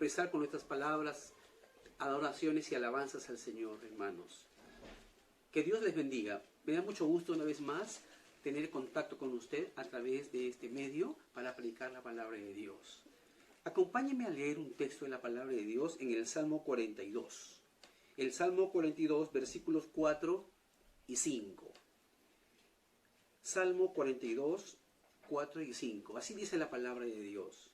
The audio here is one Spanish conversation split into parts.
expresar con nuestras palabras adoraciones y alabanzas al Señor, hermanos. Que Dios les bendiga. Me da mucho gusto una vez más tener contacto con usted a través de este medio para predicar la palabra de Dios. Acompáñeme a leer un texto de la palabra de Dios en el Salmo 42. El Salmo 42, versículos 4 y 5. Salmo 42, 4 y 5. Así dice la palabra de Dios.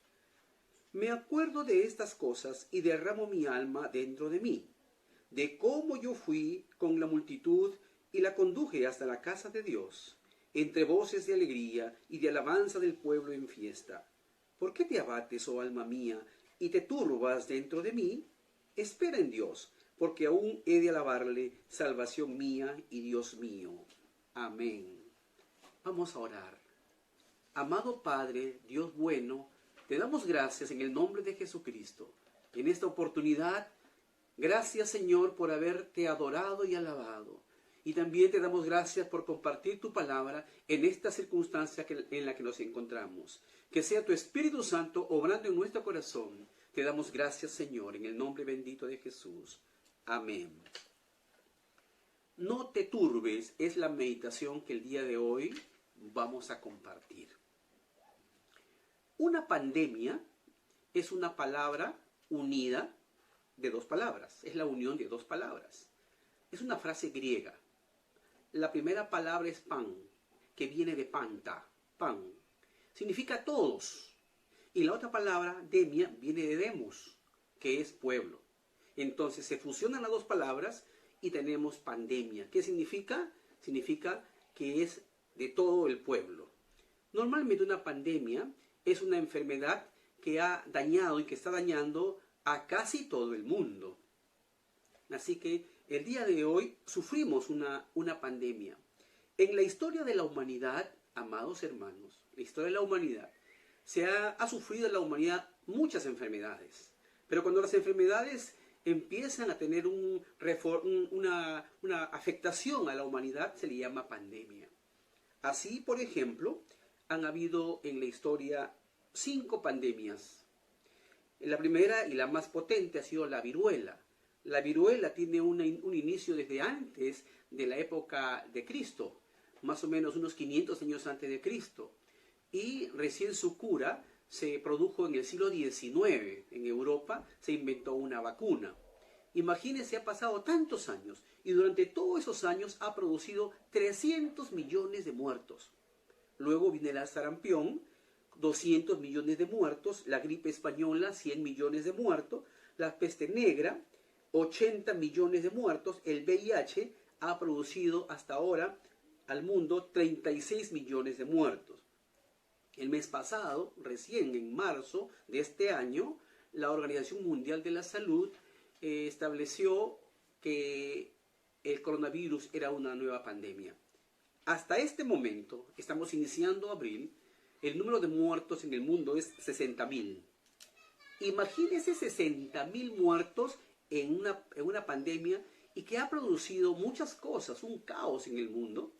Me acuerdo de estas cosas y derramo mi alma dentro de mí, de cómo yo fui con la multitud y la conduje hasta la casa de Dios, entre voces de alegría y de alabanza del pueblo en fiesta. ¿Por qué te abates, oh alma mía, y te turbas dentro de mí? Espera en Dios, porque aún he de alabarle, salvación mía y Dios mío. Amén. Vamos a orar. Amado Padre, Dios bueno, te damos gracias en el nombre de Jesucristo. En esta oportunidad, gracias Señor por haberte adorado y alabado. Y también te damos gracias por compartir tu palabra en esta circunstancia en la que nos encontramos. Que sea tu Espíritu Santo obrando en nuestro corazón. Te damos gracias Señor en el nombre bendito de Jesús. Amén. No te turbes es la meditación que el día de hoy vamos a compartir. Una pandemia es una palabra unida de dos palabras. Es la unión de dos palabras. Es una frase griega. La primera palabra es pan, que viene de panta, pan. Significa todos. Y la otra palabra, demia, viene de demos, que es pueblo. Entonces se fusionan las dos palabras y tenemos pandemia. ¿Qué significa? Significa que es de todo el pueblo. Normalmente una pandemia es una enfermedad que ha dañado y que está dañando a casi todo el mundo. Así que el día de hoy sufrimos una pandemia. En la historia de la humanidad, amados hermanos, la historia de la humanidad, ha sufrido la humanidad muchas enfermedades. Pero cuando las enfermedades empiezan a tener una afectación a la humanidad, se le llama pandemia. Así, por ejemplo, han habido en la historia 5 pandemias. La primera y la más potente ha sido la viruela. La viruela tiene un inicio desde antes de la época de Cristo, más o menos unos 500 años antes de Cristo. Y recién su cura se produjo en el siglo XIX. En Europa se inventó una vacuna. Imagínense, ha pasado tantos años y durante todos esos años ha producido 300 millones de muertos. Luego viene el sarampión, 200 millones de muertos, la gripe española, 100 millones de muertos, la peste negra, 80 millones de muertos, el VIH ha producido hasta ahora al mundo 36 millones de muertos. El mes pasado, recién en marzo de este año, la Organización Mundial de la Salud estableció que el coronavirus era una nueva pandemia. Hasta este momento, estamos iniciando abril, el número de muertos en el mundo es 60.000. Imagínense 60.000 muertos en una pandemia y que ha producido muchas cosas, un caos en el mundo.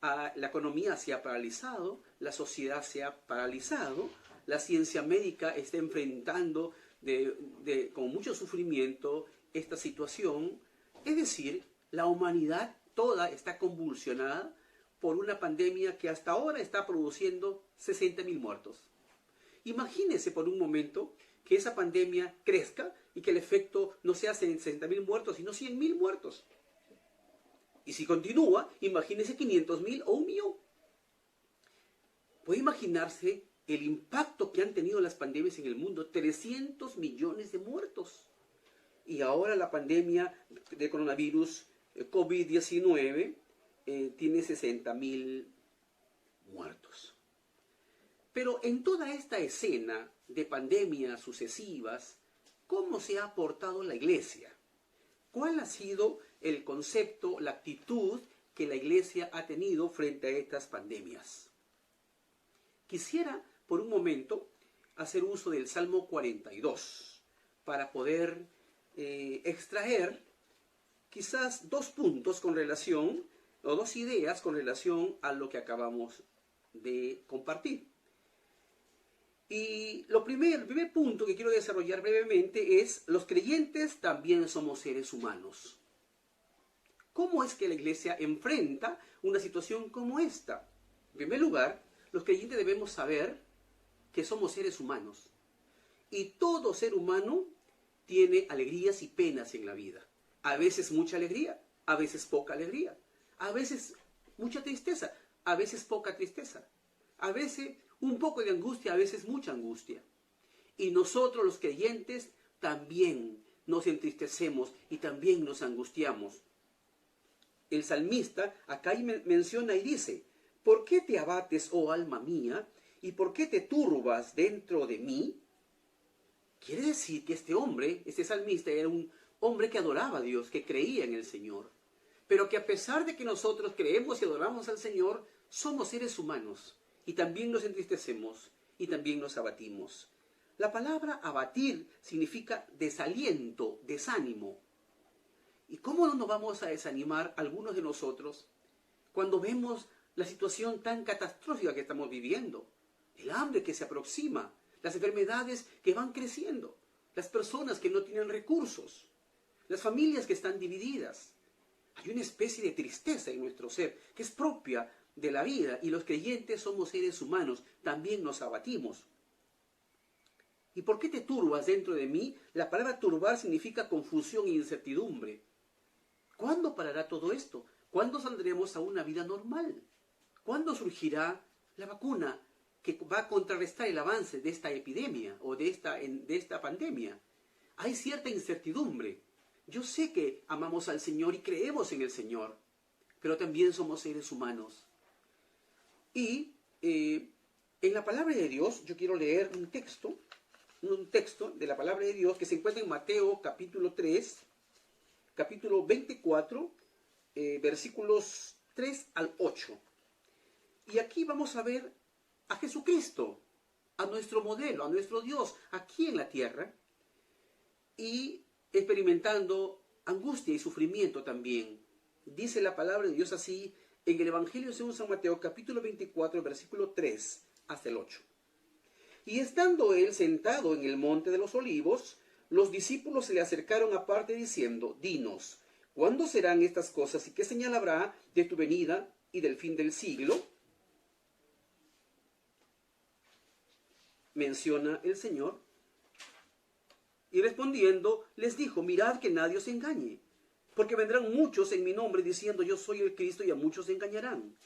La economía se ha paralizado, la sociedad se ha paralizado, la ciencia médica está enfrentando con mucho sufrimiento esta situación. Es decir, la humanidad toda está convulsionada por una pandemia que hasta ahora está produciendo 60.000 muertos. Imagínense por un momento que esa pandemia crezca y que el efecto no sea 60.000 muertos, sino 100.000 muertos. Y si continúa, imagínense 500.000 o 1.000.000. Puede imaginarse el impacto que han tenido las pandemias en el mundo, 300 millones de muertos. Y ahora la pandemia de coronavirus COVID-19 tiene 60.000 muertos. Pero en toda esta escena de pandemias sucesivas, ¿cómo se ha portado la Iglesia? ¿Cuál ha sido el concepto, la actitud que la Iglesia ha tenido frente a estas pandemias? Quisiera por un momento hacer uso del Salmo 42 para poder extraer quizás 2 puntos con relación, o 2 ideas con relación a lo que acabamos de compartir. Y el primer punto que quiero desarrollar brevemente es: los creyentes también somos seres humanos. ¿Cómo es que la iglesia enfrenta una situación como esta? En primer lugar, los creyentes debemos saber que somos seres humanos. Y todo ser humano tiene alegrías y penas en la vida. A veces mucha alegría, a veces poca alegría. A veces mucha tristeza, a veces poca tristeza. A veces un poco de angustia, a veces mucha angustia. Y nosotros los creyentes también nos entristecemos y también nos angustiamos. El salmista acá menciona y dice: ¿por qué te abates, oh alma mía? ¿Y por qué te turbas dentro de mí? Quiere decir que este salmista, era un hombre que adoraba a Dios, que creía en el Señor. Pero que a pesar de que nosotros creemos y adoramos al Señor, somos seres humanos. Y también nos entristecemos y también nos abatimos. La palabra abatir significa desaliento, desánimo. ¿Y cómo no nos vamos a desanimar algunos de nosotros cuando vemos la situación tan catastrófica que estamos viviendo? El hambre que se aproxima, las enfermedades que van creciendo, las personas que no tienen recursos, las familias que están divididas. Hay una especie de tristeza en nuestro ser que es propia de la vida, y los creyentes somos seres humanos, también nos abatimos. ¿Y por qué te turbas dentro de mí? La palabra turbar significa confusión e incertidumbre. ¿Cuándo parará todo esto? ¿Cuándo saldremos a una vida normal? ¿Cuándo surgirá la vacuna que va a contrarrestar el avance de esta epidemia o de esta pandemia? Hay cierta incertidumbre. Yo sé que amamos al Señor y creemos en el Señor, pero también somos seres humanos. Y en la palabra de Dios, yo quiero leer un texto de la palabra de Dios que se encuentra en Mateo capítulo 3, capítulo 24, versículos 3 al 8. Y aquí vamos a ver a Jesucristo, a nuestro modelo, a nuestro Dios, aquí en la tierra, y experimentando angustia y sufrimiento también. Dice la palabra de Dios así en el Evangelio según San Mateo, capítulo 24, versículo 3 hasta el 8. Y estando él sentado en el monte de los olivos, los discípulos se le acercaron aparte diciendo: dinos, ¿cuándo serán estas cosas y qué señal habrá de tu venida y del fin del siglo? Menciona el Señor. Y respondiendo, les dijo: mirad que nadie os engañe, porque vendrán muchos en mi nombre diciendo: yo soy el Cristo, y a muchos engañarán.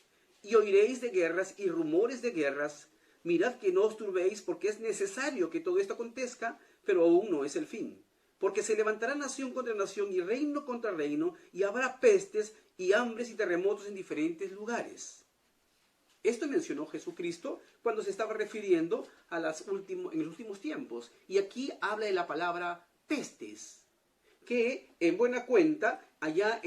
Y oiréis de guerras y rumores de guerras. Mirad que no os turbéis, porque es necesario que todo esto acontezca, pero aún no es el fin. Porque se levantará nación contra nación y reino contra reino, y habrá pestes y hambres y terremotos en diferentes lugares. Esto mencionó Jesucristo cuando se estaba refiriendo a en los últimos tiempos. Y aquí habla de la palabra pestes, que en buena cuenta allá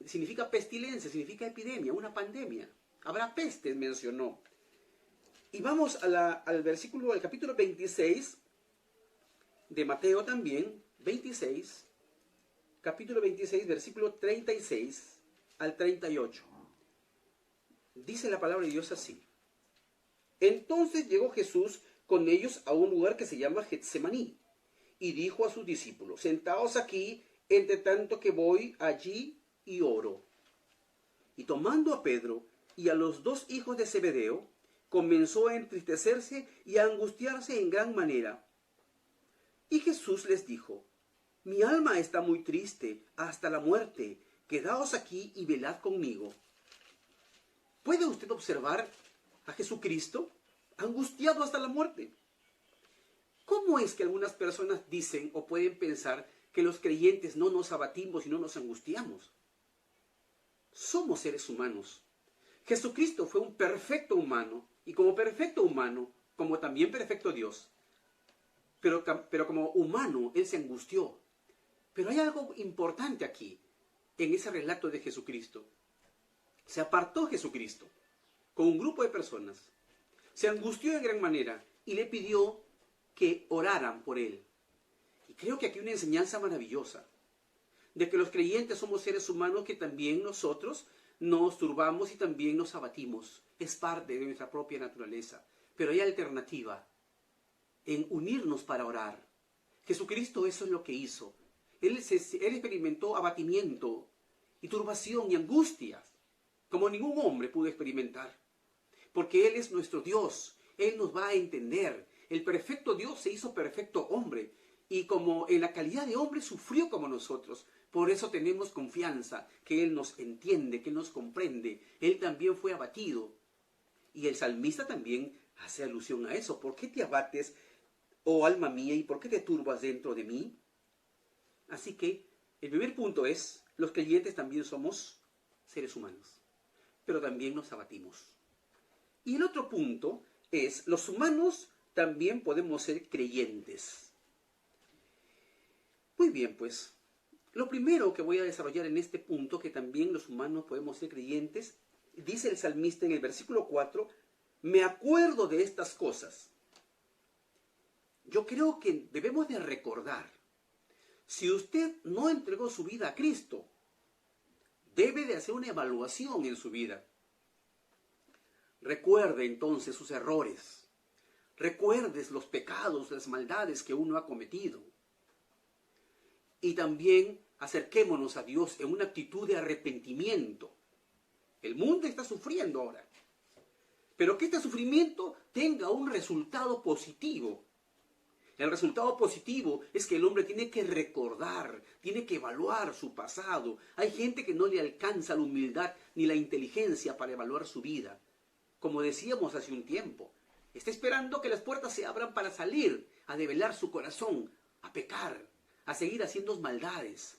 significa pestilencia, significa epidemia, una pandemia. Habrá pestes, mencionó. Y vamos al versículo, al capítulo 26 de Mateo también, capítulo 26, versículo 36 al 38. Dice la palabra de Dios así: entonces llegó Jesús con ellos a un lugar que se llama Getsemaní, y dijo a sus discípulos: sentaos aquí, entre tanto que voy allí y oro. Y tomando a Pedro y a los dos hijos de Zebedeo, comenzó a entristecerse y a angustiarse en gran manera. Y Jesús les dijo: mi alma está muy triste hasta la muerte, quedaos aquí y velad conmigo. ¿Puede usted observar a Jesucristo angustiado hasta la muerte? ¿Cómo es que algunas personas dicen o pueden pensar que los creyentes no nos abatimos y no nos angustiamos? Somos seres humanos. Jesucristo fue un perfecto humano, y como perfecto humano, como también perfecto Dios, pero como humano, Él se angustió. Pero hay algo importante aquí, en ese relato de Jesucristo. Se apartó Jesucristo con un grupo de personas, se angustió de gran manera y le pidió que oraran por él. Y creo que aquí hay una enseñanza maravillosa, de que los creyentes somos seres humanos que también nosotros nos turbamos y también nos abatimos. Es parte de nuestra propia naturaleza. pero hay alternativa en unirnos para orar. Jesucristo eso es lo que hizo. Él experimentó abatimiento y turbación y angustias, como ningún hombre pudo experimentar. Porque Él es nuestro Dios. Él nos va a entender. El perfecto Dios se hizo perfecto hombre. Y como en la calidad de hombre sufrió como nosotros. Por eso tenemos confianza que Él nos entiende, que nos comprende. Él también fue abatido. Y el salmista también hace alusión a eso. ¿Por qué te abates, oh alma mía, y por qué te turbas dentro de mí? Así que el primer punto es, los creyentes también somos seres humanos, pero también nos abatimos. Y el otro punto es, los humanos también podemos ser creyentes. Muy bien, pues, lo primero que voy a desarrollar en este punto, que también los humanos podemos ser creyentes, dice el salmista en el versículo 4, me acuerdo de estas cosas. Yo creo que debemos de recordar, si usted no entregó su vida a Cristo, debe de hacer una evaluación en su vida. Recuerde entonces sus errores. Recuerdes los pecados, las maldades que uno ha cometido. Y también acerquémonos a Dios en una actitud de arrepentimiento. El mundo está sufriendo ahora. Pero que este sufrimiento tenga un resultado positivo. El resultado positivo es que el hombre tiene que recordar, tiene que evaluar su pasado. Hay gente que no le alcanza la humildad ni la inteligencia para evaluar su vida. Como decíamos hace un tiempo, está esperando que las puertas se abran para salir, a develar su corazón, a pecar, a seguir haciendo maldades.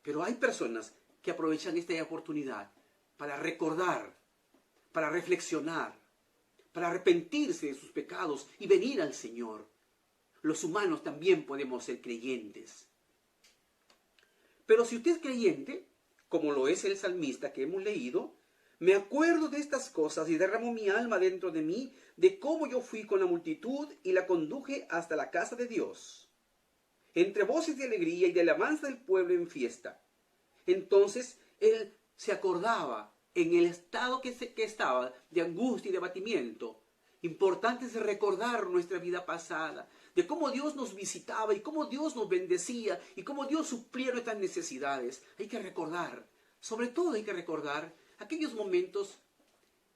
Pero hay personas que aprovechan esta oportunidad para recordar, para reflexionar, para arrepentirse de sus pecados y venir al Señor. Los humanos también podemos ser creyentes. Pero si usted es creyente, como lo es el salmista que hemos leído, me acuerdo de estas cosas y derramo mi alma dentro de mí, de cómo yo fui con la multitud y la conduje hasta la casa de Dios, entre voces de alegría y de alabanza del pueblo en fiesta. Entonces él se acordaba en el estado que estaba de angustia y de abatimiento. Importante es recordar nuestra vida pasada, de cómo Dios nos visitaba y cómo Dios nos bendecía y cómo Dios suplía nuestras necesidades. Hay que recordar, sobre todo hay que recordar aquellos momentos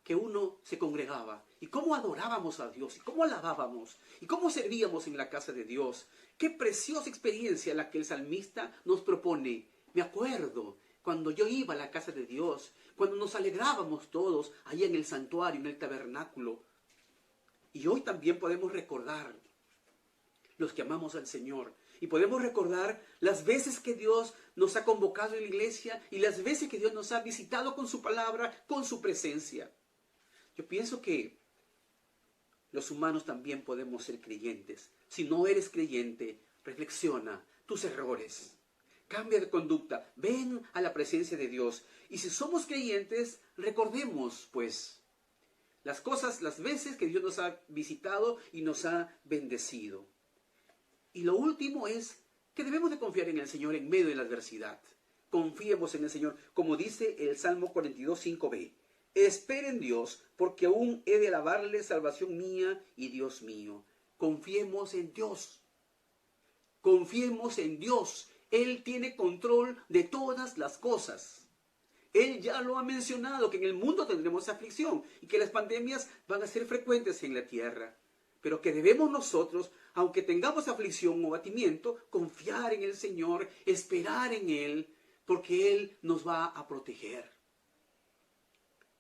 que uno se congregaba y cómo adorábamos a Dios y cómo alabábamos y cómo servíamos en la casa de Dios. Qué preciosa experiencia la que el salmista nos propone. Me acuerdo cuando yo iba a la casa de Dios, cuando nos alegrábamos todos allá en el santuario, en el tabernáculo. Y hoy también podemos recordar los que amamos al Señor. Y podemos recordar las veces que Dios nos ha convocado en la iglesia y las veces que Dios nos ha visitado con su palabra, con su presencia. Yo pienso que los humanos también podemos ser creyentes. Si no eres creyente, reflexiona tus errores. Cambia de conducta. Ven a la presencia de Dios. Y si somos creyentes, recordemos, pues, las cosas, las veces que Dios nos ha visitado y nos ha bendecido. Y lo último es que debemos de confiar en el Señor en medio de la adversidad. Confiemos en el Señor, como dice el Salmo 42, 5b. Espera en Dios, porque aún he de alabarle, salvación mía y Dios mío. Confiemos en Dios. Confiemos en Dios. Él tiene control de todas las cosas. Él ya lo ha mencionado, que en el mundo tendremos aflicción y que las pandemias van a ser frecuentes en la tierra. Pero que debemos nosotros, aunque tengamos aflicción o abatimiento, confiar en el Señor, esperar en Él, porque Él nos va a proteger.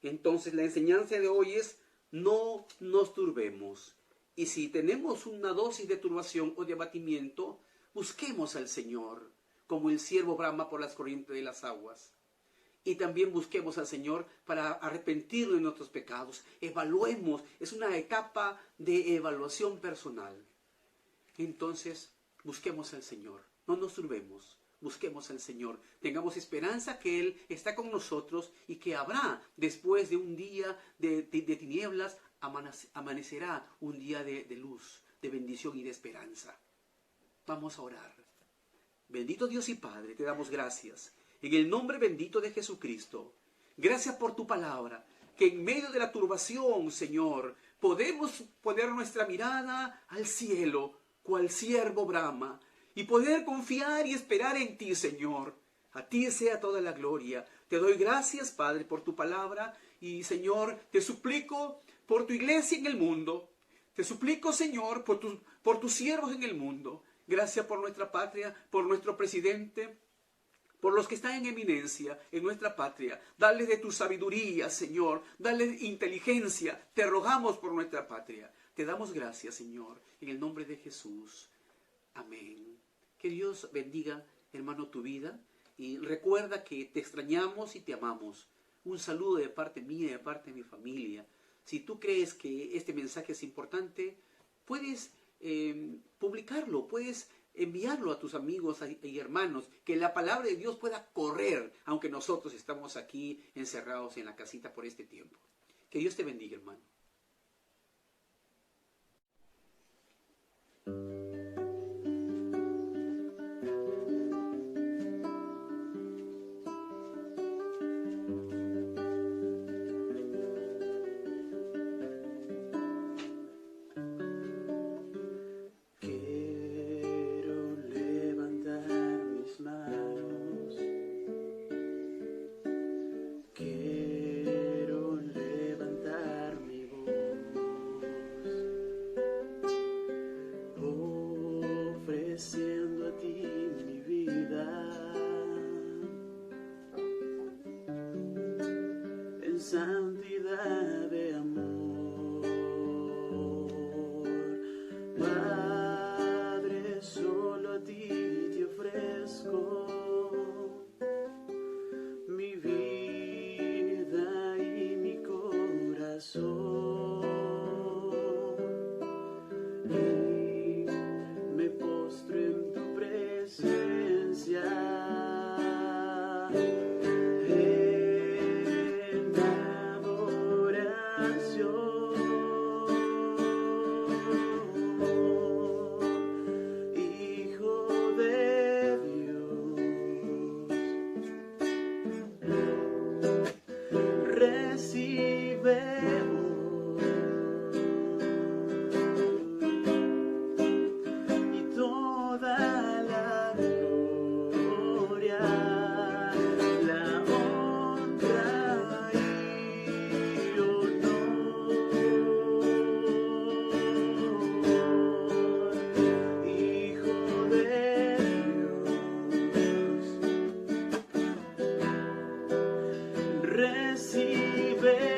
Entonces la enseñanza de hoy es, no nos turbemos. Y si tenemos una dosis de turbación o de abatimiento, busquemos al Señor, como el ciervo brama por las corrientes de las aguas. Y también busquemos al Señor para arrepentirnos de nuestros pecados. Evaluemos, es una etapa de evaluación personal. Entonces, busquemos al Señor, no nos turbemos, busquemos al Señor. Tengamos esperanza que Él está con nosotros y que habrá, después de un día de tinieblas, amanecerá un día de luz, de bendición y de esperanza. Vamos a orar. Bendito Dios y Padre, te damos gracias. En el nombre bendito de Jesucristo, gracias por tu palabra, que en medio de la turbación, Señor, podemos poner nuestra mirada al cielo, cual siervo brama, y poder confiar y esperar en ti, Señor. A ti sea toda la gloria. Te doy gracias, Padre, por tu palabra, y Señor, te suplico por tu iglesia en el mundo. Te suplico, Señor, por tus siervos en el mundo. Gracias por nuestra patria, por nuestro presidente, por los que están en eminencia en nuestra patria. Dale de tu sabiduría, Señor. Dale inteligencia. Te rogamos por nuestra patria. Te damos gracias, Señor, en el nombre de Jesús. Amén. Que Dios bendiga, hermano, tu vida. Y recuerda que te extrañamos y te amamos. Un saludo de parte mía y de parte de mi familia. Si tú crees que este mensaje es importante, puedes publicarlo, puedes enviarlo a tus amigos y hermanos, que la palabra de Dios pueda correr, aunque nosotros estamos aquí encerrados en la casita por este tiempo. Que Dios te bendiga, hermano. Ofreciendo a ti mi vida en santidad de amor. Padre, solo a ti te ofrezco mi vida y mi corazón. En tu presencia, en adoración, Hijo de Dios, recibe toda la gloria, la honra y honor, Hijo de Dios, recibe